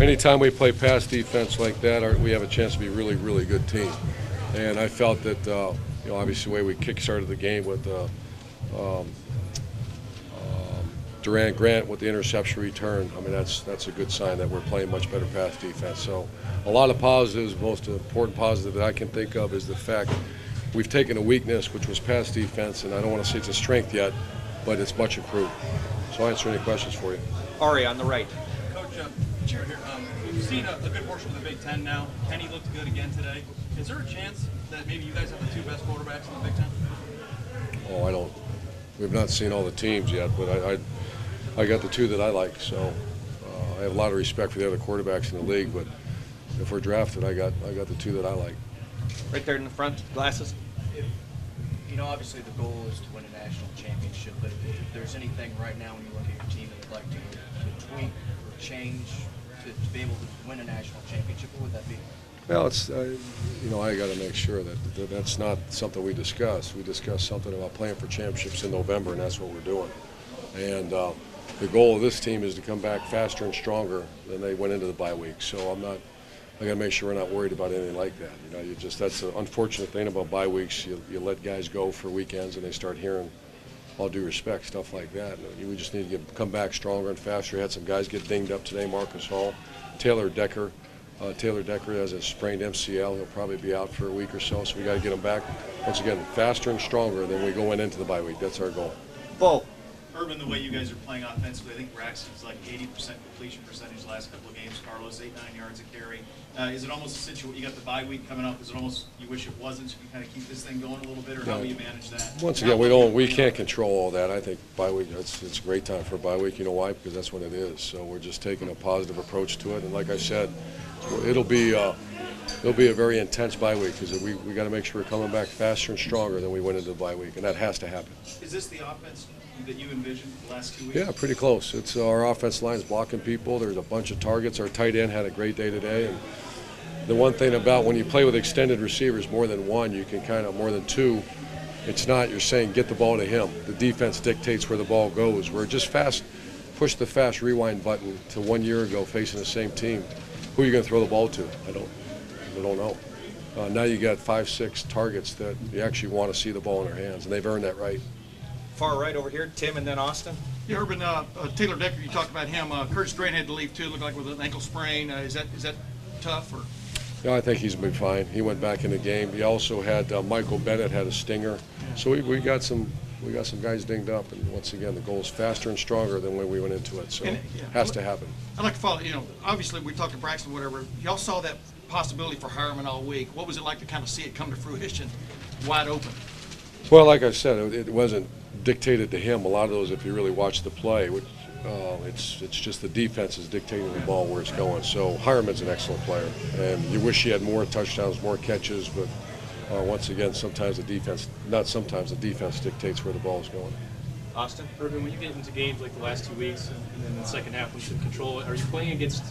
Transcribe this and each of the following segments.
Anytime we play pass defense like that, we have a chance to be a really, really good team. And I felt that, obviously the way we kick-started the game with Durant Grant with the interception return, I mean, that's a good sign that we're playing much better pass defense. So a lot of positives. Most important positive that I can think of is the fact we've taken a weakness, which was pass defense, and I don't want to say it's a strength yet, but it's much improved. So I'll answer any questions for you. Ari on the right. Coach, Chair here. We've seen a good portion of the Big Ten now. Kenny looked good again today. Is there a chance that maybe you guys have the two best quarterbacks in the Big Ten? Oh, I don't. We've not seen all the teams yet, but I got the two that I like. So I have a lot of respect for the other quarterbacks in the league, but if we're drafted, I got the two that I like. Right there in the front, glasses. Obviously the goal is to win a national championship, but if there's anything right now when you look at your team that you'd like to tweak or change to be able to win a national championship, what would that be? Well, it's I got to make sure that that's not something we discuss. We discuss something about playing for championships in November, and that's what we're doing. And the goal of this team is to come back faster and stronger than they went into the bye week. So I got to make sure we're not worried about anything like that. That's the unfortunate thing about bye weeks. You let guys go for weekends and they start hearing, all due respect, stuff like that. We just need to come back stronger and faster. We had some guys get dinged up today. Marcus Hall, Taylor Decker has a sprained MCL. He'll probably be out for a week or so. So we got to get him back once again faster and stronger than we go into the bye week. That's our goal. Bo. Urban, the way you guys are playing offensively, I think Braxton's like 80% completion percentage the last couple of games. Carlos, 8-9 yards a carry. Is it almost a situation, you got the bye week coming up, is it almost you wish it wasn't, so you kind of keep this thing going a little bit, or how will you manage that? Once again, we can't control all that. I think bye week, it's a great time for a bye week. You know why? Because that's when it is. So we're just taking a positive approach to it. And like I said, it'll be a very intense bye week because we got to make sure we're coming back faster and stronger than we went into the bye week, and that has to happen. Is this the offense that you envisioned the last 2 weeks? Yeah, pretty close. It's our offense line's blocking people. There's a bunch of targets. Our tight end had a great day today. And the one thing about when you play with extended receivers, more than one, you can more than two, it's not you're saying get the ball to him. The defense dictates where the ball goes. We're just push the fast rewind button to 1 year ago facing the same team. Who are you going to throw the ball to? I don't know. Now you got 5-6 targets that you actually want to see the ball in their hands, and they've earned that right. Far right over here, Tim, and then Austin. Yeah, Urban, Taylor Decker, you talked about him. Curtis Grant had to leave too. Looked like with an ankle sprain. Is that tough or? Yeah, I think he's been fine. He went back in the game. He also had Michael Bennett had a stinger. Yeah. So we got some guys dinged up, and once again the goal is faster and stronger than when we went into it. So it has to happen. I'd like to follow. Obviously we talked to Braxton, whatever. Y'all saw that possibility for Harriman all week. What was it like to kind of see it come to fruition, wide open? Well, like I said, it wasn't dictated to him. A lot of those, if you really watch the play, it's just the defense is dictating the ball where it's going. So Harriman's an excellent player, and you wish he had more touchdowns, more catches, but once again, sometimes the defense dictates where the ball is going. Austin? Urban, when you get into games like the last 2 weeks and then in the second half when you should control it, are you playing against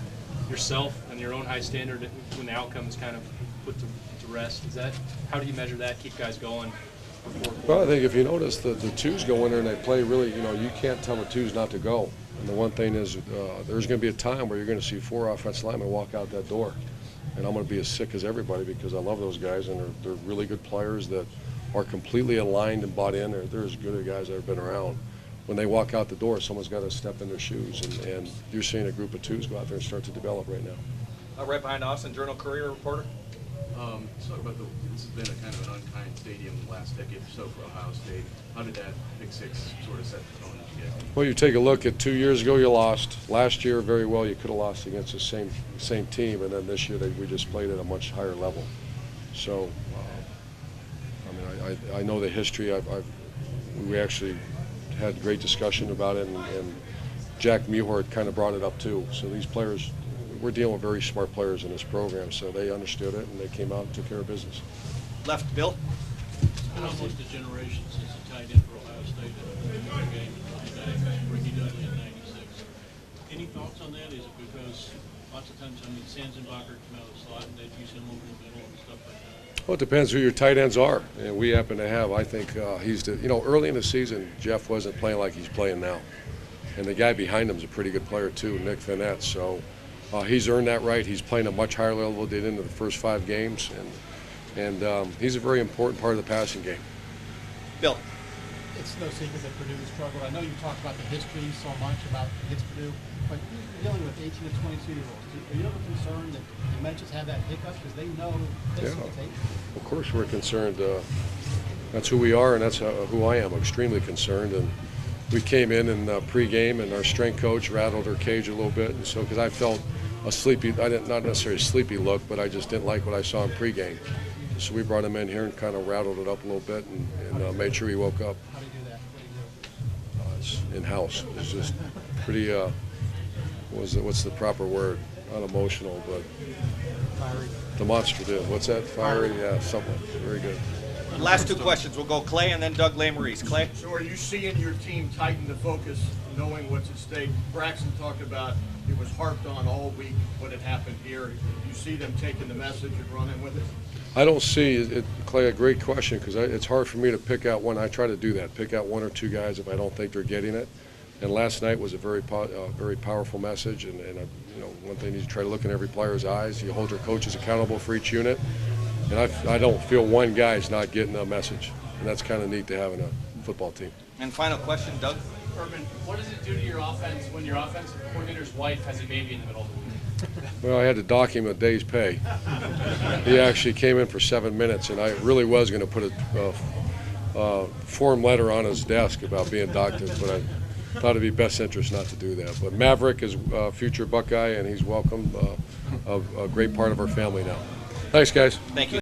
yourself and your own high standard when the outcome is kind of put to rest? How do you measure that, keep guys going? Well, I think if you notice, the twos go in there and they play really, you can't tell the twos not to go. And the one thing is there's going to be a time where you're going to see 4 offensive linemen walk out that door. And I'm going to be as sick as everybody because I love those guys, and they're really good players that are completely aligned and bought in. They're as good as guys that have been around. When they walk out the door, someone's got to step in their shoes, and you're seeing a group of twos go out there and start to develop right now. Right behind Austin, Journal-Courier reporter. Let's talk about this has been a kind of an unkind stadium the last decade or so for Ohio State. How did that Big Six sort of set the tone as you get? Well, you take a look at 2 years ago, you lost. Last year, very well, you could have lost against the same team, and then this year we just played at a much higher level. So, I know the history. We actually had great discussion about it, and Jack Mewhort kind of brought it up too. So these players, we're dealing with very smart players in this program, so they understood it and they came out and took care of business. Left, Bill. It's been almost a generation since he tied in for Ohio State in the game. Ricky Dudley in '96. Any thoughts on that? Is it because lots of times, Sanzenbacher come out of the slot and they'd use him over the middle and stuff like that? Well, it depends who your tight ends are. And we happen to have, I think, early in the season, Jeff wasn't playing like he's playing now. And the guy behind him is a pretty good player too, Nick Finette. So he's earned that right. He's playing a much higher level than he did into the first 5 games, and he's a very important part of the passing game. Bill. It's no secret that Purdue has struggled. I know you talked about the history so much about against Purdue, but you're dealing with 18 to 22-year-olds. Are you ever concerned that you might just have that hiccup because they know this will take? Of course we're concerned. That's who we are, and that's who I am, extremely concerned. And we came in pregame, and our strength coach rattled her cage a little bit, and so because I felt a sleepy, not necessarily a sleepy look, but I just didn't like what I saw in pregame. So we brought him in here and kind of rattled it up a little bit and made sure he woke up. How do you do that? What do you do? It's in-house. It's just pretty, what's the proper word? Not emotional, but Fiery. demonstrative. What's that? Fiery? Yeah, something. Very good. Last 2 questions. We'll go Clay and then Doug Lesmerises. Clay? So are you seeing your team tighten the focus, knowing what's at stake? Braxton talked about it was harped on all week what had happened here. You see them taking the message and running with it? I don't see it, Clay. A great question, because it's hard for me to pick out one. I try to do that, pick out 1 or 2 guys if I don't think they're getting it. And last night was a very powerful message. And one thing you try to look in every player's eyes. You hold your coaches accountable for each unit. And I don't feel one guy's not getting a message, and that's kind of neat to have in a football team. And final question, Doug. Urban, what does it do to your offense when your offensive coordinator's wife has a baby in the middle of the week? Well, I had to dock him a day's pay. He actually came in for 7 minutes, and I really was going to put a form letter on his desk about being docked, but I thought it'd be best interest not to do that. But Maverick is a future Buckeye, and he's welcome, a great part of our family now. Thanks, guys. Thank you.